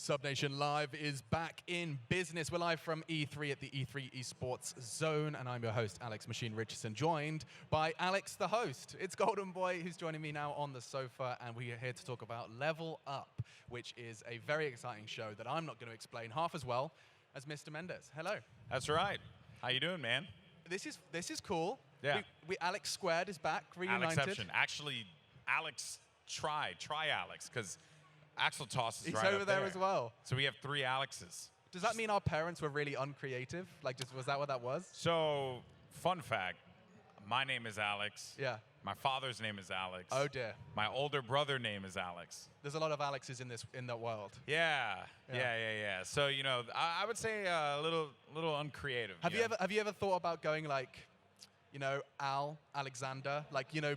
Subnation Live is back in business. We're live from E3 at the E3 Esports Zone, and I'm your host, Alex Machine Richardson, joined by Alex, the host. It's Goldenboy who's joining me now on the sofa, and we are here to talk about Level Up, which is a very exciting show that I'm not going to explain half as well as Mr. Mendez. Hello. That's right. How you doing, man? This is cool. Yeah. Alex Squared is back, reunited. Alexception. Actually, Alex try Alex, because Axel Toss is He's right over up there as well. So we have 3 Alexes. Does that mean our parents were really uncreative? Like, was that what that was? So, fun fact, my name is Alex. Yeah. My father's name is Alex. Oh dear. My older brother name is Alex. There's a lot of Alexes in the world. Yeah. So, you know, I would say a little uncreative. Have you ever thought about going like, you know, Alexander, like, you know,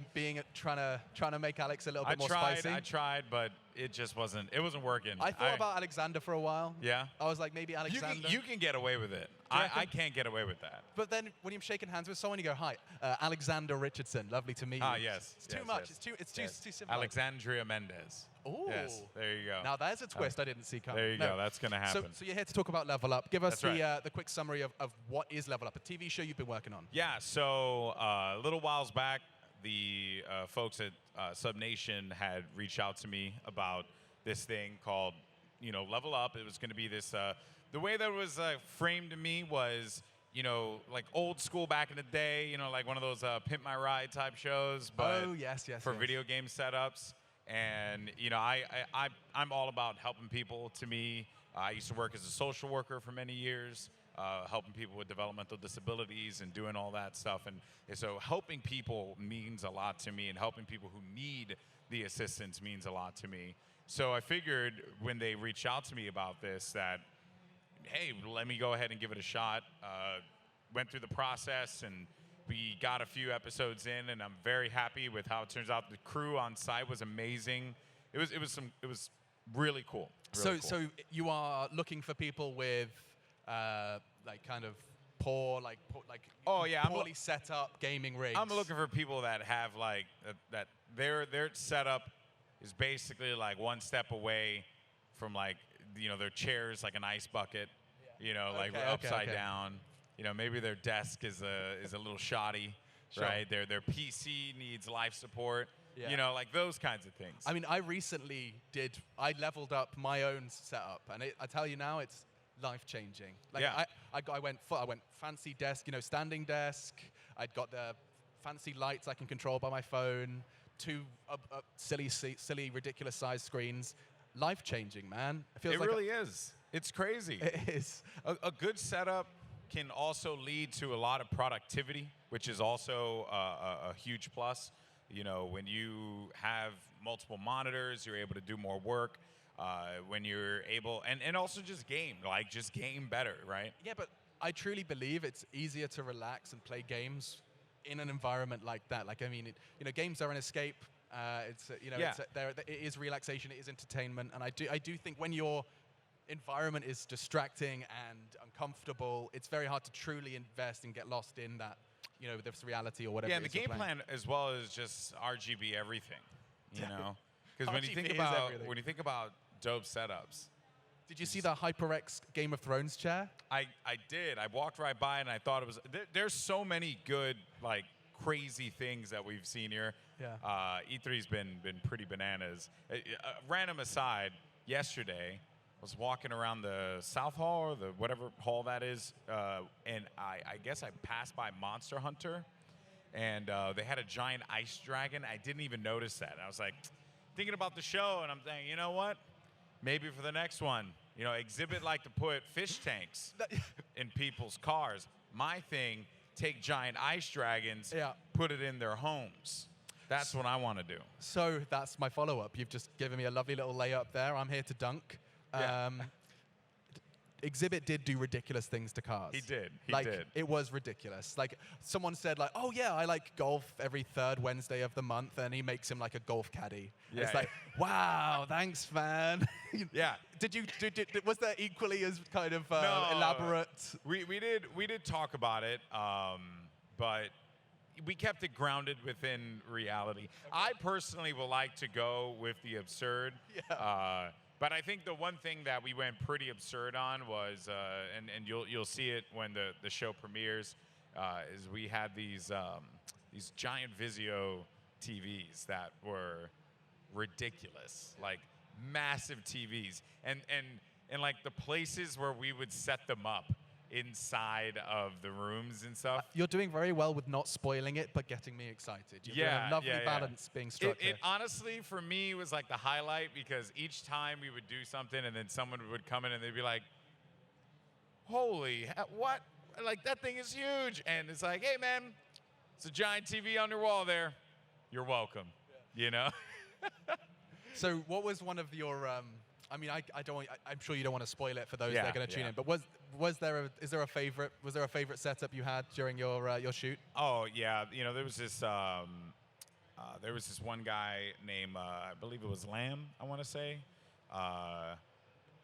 trying to make Alex a little bit more spicy? I tried, but it just wasn't working. I thought about Alexander for a while. Yeah. I was like, maybe Alexander. You can get away with it. I can't get away with that. But then when you're shaking hands with someone, you go, hi, Alexander Richardson, lovely to meet you. Ah, yes. It's too much. Yes. It's too simple. Alexandria Mendez. Ooh. Yes, there you go. Now there's a twist I didn't see coming. There you go. That's going to happen. So you're here to talk about Level Up. Give us That's the quick summary of what is Level Up, a TV show you've been working on. Yeah, so a little whiles back, the folks at Subnation had reached out to me about this thing called, you know, Level Up. It was going to be this, the way that it was framed to me was, you know, like old school back in the day, you know, like one of those Pimp My Ride type shows, but yes, for video game setups. And, you know, I'm all about helping people. To me, I used to work as a social worker for many years, helping people with developmental disabilities and doing all that stuff. And so helping people means a lot to me, and helping people who need the assistance means a lot to me. So I figured when they reached out to me about this that, hey, let me go ahead and give it a shot. Went through the process, and we got a few episodes in, and I'm very happy with how it turns out. The crew on site was amazing. It was really cool. So you are looking for people with like kind of poorly set up gaming rigs. I'm looking for people that have like that their setup is basically like one step away from, like, you know, their chair's like an ice bucket, you know, like upside down. You know, maybe their desk is a little shoddy, sure. Right? Their PC needs life support. Yeah. You know, like those kinds of things. I mean, I leveled up my own setup, and I tell you now, it's life-changing. Like, yeah. I went fancy desk, you know, standing desk. I'd got the fancy lights I can control by my phone, 2 silly, ridiculous size screens. Life-changing, man. It really is. It's crazy. It is. A good setup can also lead to a lot of productivity, which is also a huge plus. You know, when you have multiple monitors, you're able to do more work. When you're able, and also just game better, right? Yeah, but I truly believe it's easier to relax and play games in an environment like that. Like, I mean, you know, games are an escape. It is relaxation, it is entertainment, and I do think when your environment is distracting and uncomfortable, it's very hard to truly invest and get lost in that, you know, this reality or whatever. Yeah, and the game plan as well is just RGB everything, you know, because when you think about dope setups. Did you see the HyperX Game of Thrones chair? I did. I walked right by and I thought it was. There's so many good, like, crazy things that we've seen here. Yeah. E3's been pretty bananas. Random aside, yesterday I was walking around the South Hall, or the whatever hall that is, and I guess I passed by Monster Hunter, and they had a giant ice dragon. I didn't even notice that. I was like, thinking about the show, and I'm saying, you know what? Maybe for the next one, you know, Exhibit like to put fish tanks in people's cars. My thing, take giant ice dragons, put it in their homes. That's what I want to do. So that's my follow-up. You've just given me a lovely little layup there. I'm here to dunk. Yeah. Exhibit did do ridiculous things to cars. He did. It was ridiculous. Like, someone said, like, oh yeah, I like golf every 3rd Wednesday of the month, and he makes him like a golf caddy. Yeah. It's like, wow, thanks, man. Yeah. Was that equally as kind of elaborate? We did talk about it, but we kept it grounded within reality. Okay. I personally would like to go with the absurd. Yeah. But I think the one thing that we went pretty absurd on was, and you'll see it when the show premieres, is we had these giant Vizio TVs that were ridiculous, like massive TVs, and like the places where we would set them up inside of the rooms and stuff. You're doing very well with not spoiling it, but getting me excited. You're doing a lovely balance being struck here. It honestly, for me, was like the highlight, because each time we would do something and then someone would come in and they'd be like, holy, what? Like, that thing is huge. And it's like, hey, man, it's a giant TV on your wall there. You're welcome, you know? So what was one of your, I mean, I'm sure you don't want to spoil it for those that are going to tune in, but was there a favorite setup you had during your shoot? Oh yeah, you know, there was this one guy named I believe it was Lamb, I want to say.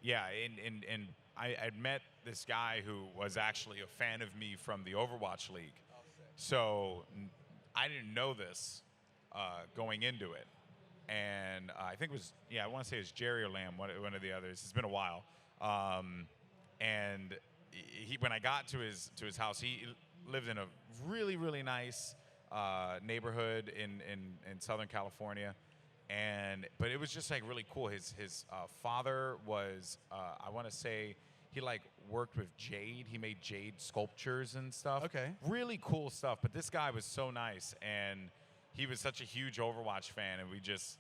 Yeah, and I'd met this guy who was actually a fan of me from the Overwatch League. So I didn't know this going into it. And I think it was, I want to say it was Jerry or Lamb, one of the others. It's been a while. And when I got to his house, he lived in a really, really nice neighborhood in Southern California. But it was just like really cool. His father was, I want to say, he like worked with jade. He made jade sculptures and stuff. Okay. Really cool stuff. But this guy was so nice, and he was such a huge Overwatch fan, and we just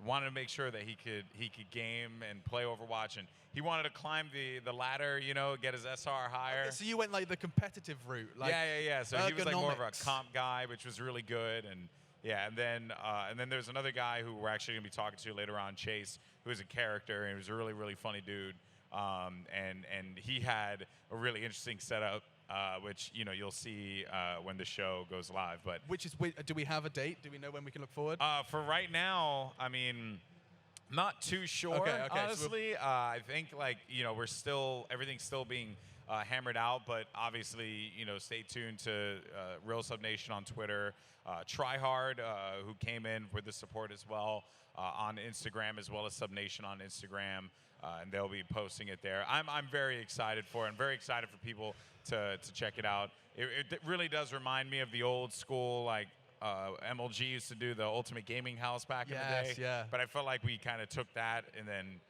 wanted to make sure that he could game and play Overwatch, and he wanted to climb the ladder, you know, get his SR higher. Okay, so you went like the competitive route, like yeah. So he was like more of a ergonomics. comp guy, which was really good, and then there's another guy who we're actually gonna be talking to later on, Chase, who is a character, and he was a really, really funny dude, and he had a really interesting setup. Which, you know, you'll see when the show goes live. But do we have a date? Do we know when we can look forward? For right now, I mean, not too sure. Okay, honestly, I think like, you know, everything's still being hammered out. But obviously, you know, stay tuned to Real Subnation on Twitter, Tryhard, who came in with the support as well on Instagram, as well as Subnation on Instagram. And they'll be posting it there. I'm very excited for it. I'm very excited for people to check it out. It really does remind me of the old school, like MLG used to do the Ultimate Gaming House back in the day. Yeah. But I felt like we kind of took that and then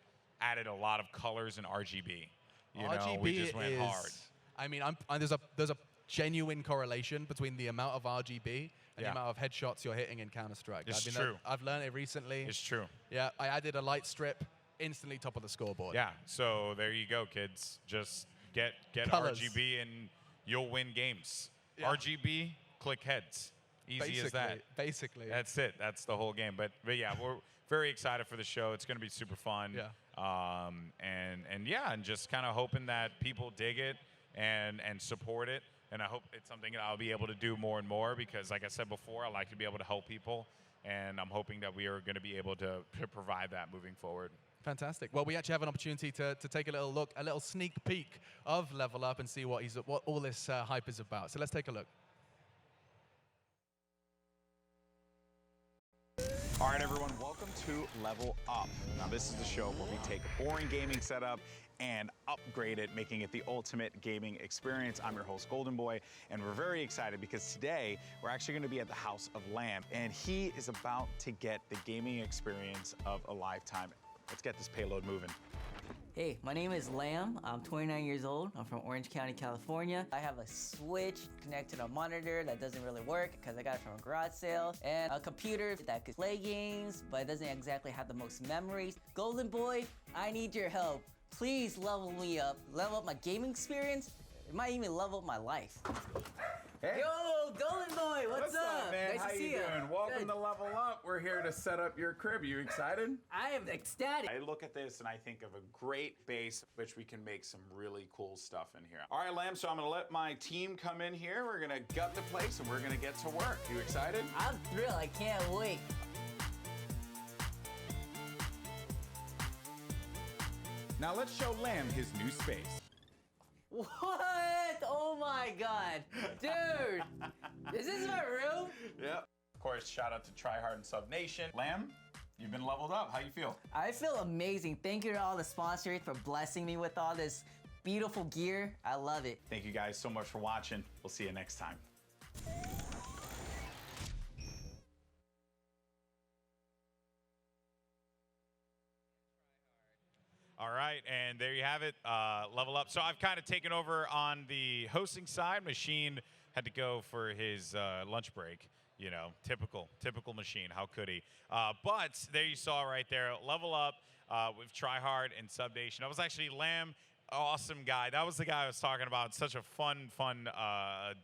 added a lot of colors and RGB. You know, we just went hard. I mean, there's a genuine correlation between the amount of RGB and the amount of headshots you're hitting in Counter-Strike. It's true. I've learned it recently. It's true. Yeah, I added a light strip, instantly top of the scoreboard. Yeah, so there you go, kids. Just get Colors. RGB and you'll win games. Yeah. RGB, click heads. Easy as that. Basically. That's it. That's the whole game. But yeah, we're very excited for the show. It's going to be super fun. Yeah. And just kind of hoping that people dig it and support it. And I hope it's something that I'll be able to do more and more, because like I said before, I like to be able to help people. And I'm hoping that we are going to be able to provide that moving forward. Fantastic. Well, we actually have an opportunity to take a little look, a little sneak peek of Level Up and see what all this hype is about. So let's take a look. All right, everyone, welcome to Level Up. Now, this is the show where we take a boring gaming setup and upgrade it, making it the ultimate gaming experience. I'm your host, Goldenboy, and we're very excited because today we're actually going to be at the house of Lamb, and he is about to get the gaming experience of a lifetime. Let's get this payload moving. Hey, my name is Lamb. I'm 29 years old. I'm from Orange County, California. I have a Switch connected to a monitor that doesn't really work because I got it from a garage sale, and a computer that could play games, but it doesn't exactly have the most memories. Goldenboy, I need your help. Please level me up, level up my gaming experience. It might even level up my life. Hey. Yo, Goldenboy, what's up? man? Nice How to see you doing? Welcome Good. to Level Up. We're here to set up your crib. You excited? I am ecstatic. I look at this and I think of a great base which we can make some really cool stuff in here. All right, Lamb, so I'm gonna let my team come in here. We're gonna gut the place and we're gonna get to work. You excited? I'm thrilled. I can't wait. Now let's show Lamb his new space. What? Oh my god. Dude, is this my room? Yep. Of course, shout out to Tryhard and Subnation. Lamb, you've been leveled up. How you feel? I feel amazing. Thank you to all the sponsors for blessing me with all this beautiful gear. I love it. Thank you guys so much for watching. We'll see you next time. All right, and there you have it, Level Up. So I've kind of taken over on the hosting side. Machine had to go for his lunch break. You know, typical Machine. How could he? But there you saw right there, Level Up with Tryhard and Subnation. That was actually Lamb, awesome guy. That was the guy I was talking about. Such a fun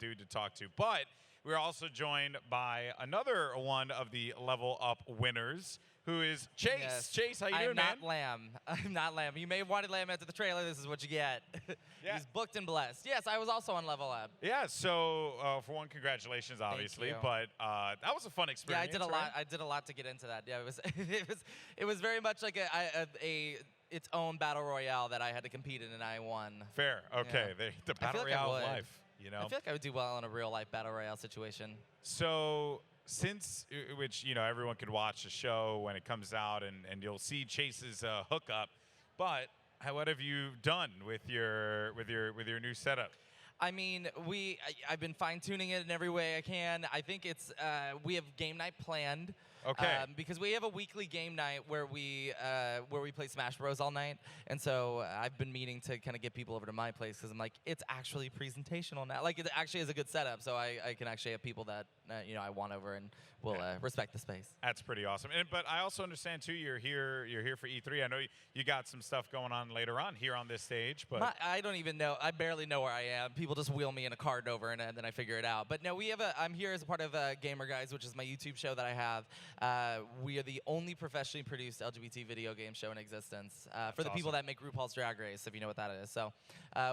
dude to talk to. But we're also joined by another one of the Level Up winners, who is Chase. Yes. Chase, how you doing, man? I'm not Lamb. I'm not Lamb. You may have wanted Lamb after the trailer. This is what you get. Yeah. He's booked and blessed. Yes, I was also on Level Up. Yeah, so for one, congratulations, obviously. you. But that was a fun Yeah, experience. I did a right? lot. I did a lot to get into that. Yeah, it was very much like its own battle royale that I had to compete in, and I won. Fair. Okay. Yeah. The I battle feel like I royale of would. life. You know. I feel like I would do well in a real life battle royale situation. So since, which, you know, everyone could watch the show when it comes out, and you'll see Chase's hookup, but what have you done with your new setup? I mean, I've been fine tuning it in every way I can. I think it's we have game night planned. Okay. Because we have a weekly game night where we play Smash Bros all night, and so I've been meaning to kind of get people over to my place because I'm like, it's actually presentational now. Like, it actually is a good setup, so I can actually have people that you know, I want over and will respect the space. That's pretty awesome. But I also understand too, you're here for E3. I know you got some stuff going on later on here on this stage, but I don't even know. I barely know where I am. People just wheel me in a cart over, and then I figure it out. But no, I'm here as a part of Gamer Guys, which is my YouTube show that I have. We are the only professionally produced LGBT video game show in existence for the people that make RuPaul's Drag Race, if you know what that is. So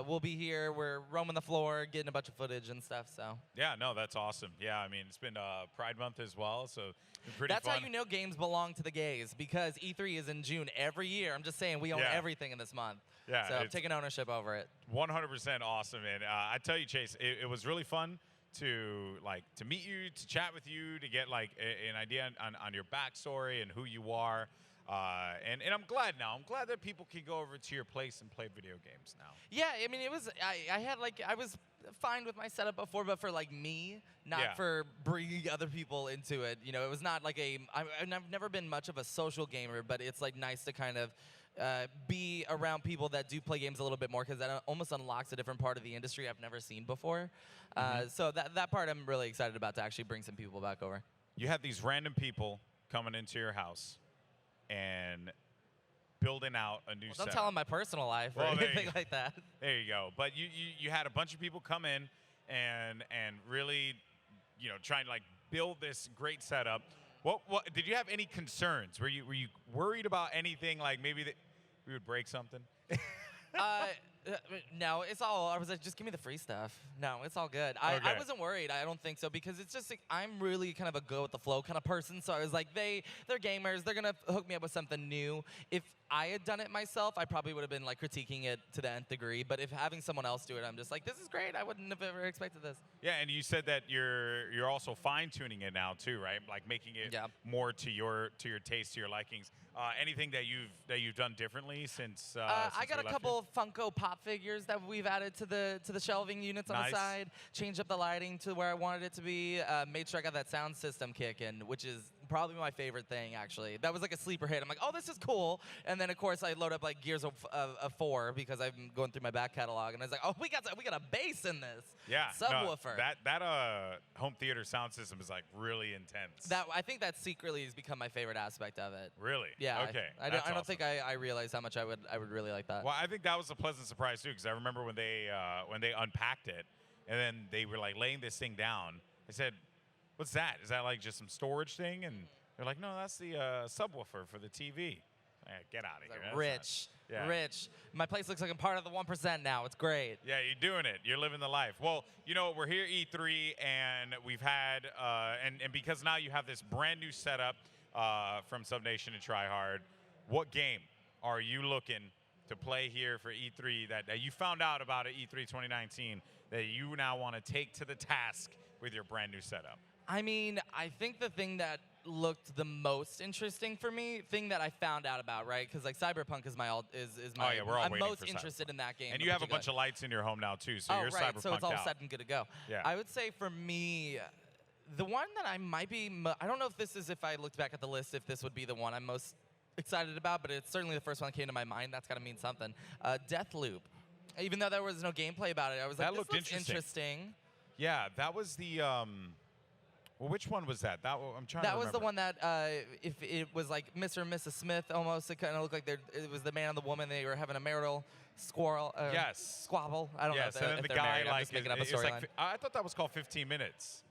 we'll be here. We're roaming the floor, getting a bunch of footage and stuff. So yeah, no, that's awesome. Yeah, I mean, it's been Pride Month as well, so it's been pretty that's fun. how you know games belong to the gays, because E3 is in June every year. I'm just saying, we own everything in this month. Yeah, so I'm taking ownership over it. 100% awesome, and I tell you, Chase, it was really fun to meet you, to chat with you, to get like an idea on your backstory and who you are. And I'm glad now. I'm glad that people can go over to your place and play video games now. Yeah, I mean, it was. I was fine with my setup before, but for like me, not for bringing other people into it. You know, it was not like I've never been much of a social gamer, but it's like nice to kind of be around people that do play games a little bit more, because that almost unlocks a different part of the industry I've never seen before. So that part I'm really excited about, to actually bring some people back over. You have these random people coming into your house and building out a new setup. Don't tell them my personal life or anything like that. There you go. But you had a bunch of people come in and really, you know, trying to like build this great setup. What did you have any concerns? Were you worried about anything, like maybe that we would break something? No, it's all. I was like, just give me the free stuff. No, it's all good. I wasn't worried. I don't think so, because it's just like, I'm really kind of a go with the flow kind of person. So I was like, they're gamers. They're gonna hook me up with something new. If I had done it myself, I probably would have been like critiquing it to the nth degree. But if having someone else do it, I'm just like, this is great. I wouldn't have ever expected this. Yeah, and you said that you're also fine tuning it now too, right? Like making it more to your taste, to your likings. Anything that you've done differently since? I got a couple Funko Pop figures that we've added to the shelving units on the side. Changed up the lighting to where I wanted it to be. Made sure I got that sound system kicking, which is probably my favorite thing, actually. That was like a sleeper hit. I'm like, oh, this is cool. And then of course I load up like Gears of 4, because I'm going through my back catalog, and I was like, oh, we got a bass in this. Yeah, subwoofer. No, that home theater sound system is like really intense. I think that secretly has become my favorite aspect of it. Really? Yeah. Okay. I don't think I realized how much I would really like that. Well, I think that was a pleasant surprise too, because I remember when they unpacked it, and then they were like laying this thing down. I said, what's that? Is that like just some storage thing? And they're like, no, that's the subwoofer for the TV. Get out of here. Rich. My place looks like I'm part of the 1% now. It's great. Yeah, you're doing it. You're living the life. Well, you know, we're here at E3, and we've had, and because now you have this brand new setup from Subnation and Tryhard, what game are you looking to play here for E3 that you found out about at E3 2019 that you now want to take to the task with your brand new setup? I mean, I think the thing that looked the most interesting for me, thing that I found out about, right? Because like Cyberpunk is my Oh yeah, we're all I'm waiting most for interested Cyberpunk. in that game. And you have a bunch of lights in your home now too, so oh, you're right, Cyberpunked so it's all out. set and good to go. Yeah. I would say for me, the one that I might be, I don't know if this is, if I looked back at the list, if this would be the one I'm most excited about, but it's certainly the first one that came to my mind. That's got to mean something. Deathloop. Even though there was no gameplay about it, I was like, this looks interesting. Yeah, that was the. Well, which one was that? I'm trying to remember. That was the one that, if it was like Mr. and Mrs. Smith almost, it kind of looked like it was the man and the woman. They were having a marital squabble. I don't know. Yes, and then if the they're guy married. I'm like just making up a it's like storyline. I thought that was called 15 minutes,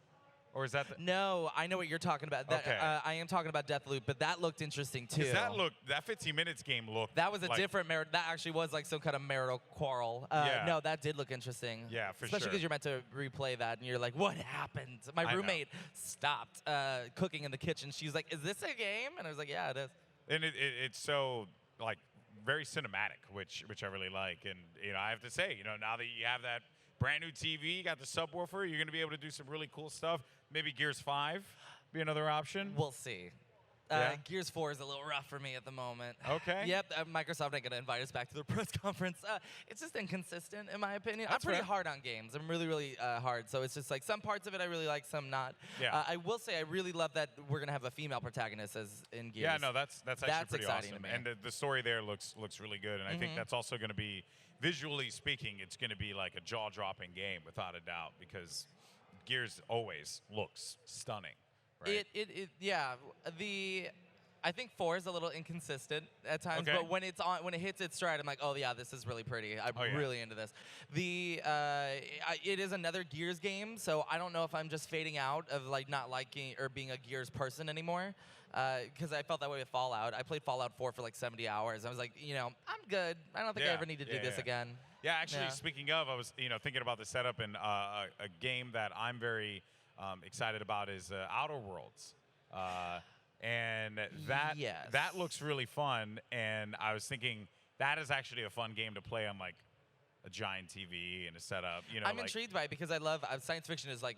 or is that? No, I know what you're talking about. That, Okay. I am talking about Deathloop, but that looked interesting too. That 15 minutes game looked. That was a like, different marital. That actually was like some kind of marital quarrel. Yeah. No, that did look interesting. Yeah, for Especially sure. because you're meant to replay that, and you're like, what happened? My roommate stopped cooking in the kitchen. She's like, is this a game? And I was like, yeah, it is. And it's so like very cinematic, which I really like. And I have to say, now that you have that brand new TV, you got the subwoofer, you're going to be able to do some really cool stuff. Maybe Gears 5 be another option. We'll see. Yeah? Gears 4 is a little rough for me at the moment. Okay. Yep, Microsoft ain't going to invite us back to the press conference. It's just inconsistent, in my opinion. That's I'm pretty fair. hard on games. I'm really, really hard. So it's just like some parts of it I really like, some not. Yeah. I will say I really love that we're going to have a female protagonist as in Gears. Yeah, no, that's actually pretty exciting awesome. to me. And the story there looks really good. And I think that's also going to be, visually speaking, it's going to be like a jaw-dropping game without a doubt, because Gears always looks stunning. Right? Yeah. I think 4 is a little inconsistent at times, Okay. but when it hits its stride, I'm like, oh yeah, this is really pretty. I'm really into this. It is another Gears game, so I don't know if I'm just fading out of like not liking or being a Gears person anymore, because I felt that way with Fallout. I played Fallout 4 for like 70 hours. I was like, I'm good. I don't think I ever need to do this again. Yeah, actually, speaking of, I was thinking about the setup, and a game that I'm very excited about is Outer Worlds. And that looks really fun, and I was thinking that is actually a fun game to play on like a giant TV and a setup. I'm intrigued by it because I love science fiction is like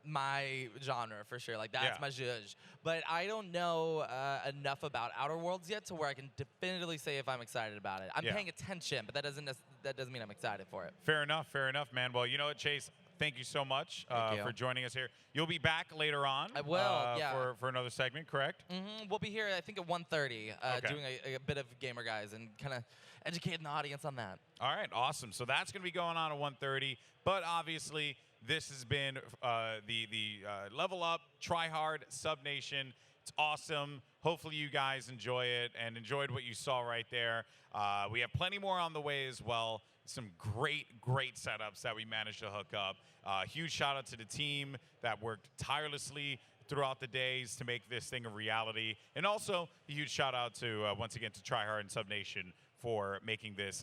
my genre for sure. Like that's my zhuzh. But I don't know enough about Outer Worlds yet to where I can definitively say if I'm excited about it. I'm paying attention, but that doesn't mean I'm excited for it. Fair enough, man. Well, you know what, Chase? Thank you so much for joining us here. You'll be back later on. I will, for another segment, correct? We'll be here, I think, at 1:30, doing a bit of Gamer Guys and kind of educating the audience on that. All right, awesome. So that's going to be going on at 1:30. But obviously, this has been the Level Up, Try Hard, Subnation. It's awesome. Hopefully you guys enjoy it and enjoyed what you saw right there. We have plenty more on the way as well. Some great setups that we managed to hook up. Huge shout out to the team that worked tirelessly throughout the days to make this thing a reality. And also a huge shout out to, once again, to Try Hard and Subnation for making this,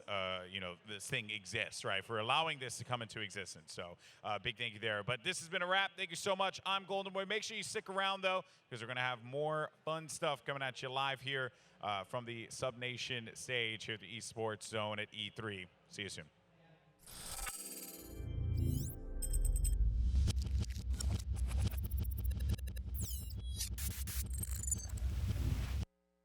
this thing exist, right? For allowing this to come into existence. So big thank you there. But this has been a wrap. Thank you so much. I'm Goldenboy. Make sure you stick around, though, because we're going to have more fun stuff coming at you live here from the Subnation stage here at the Esports Zone at E3. See you soon.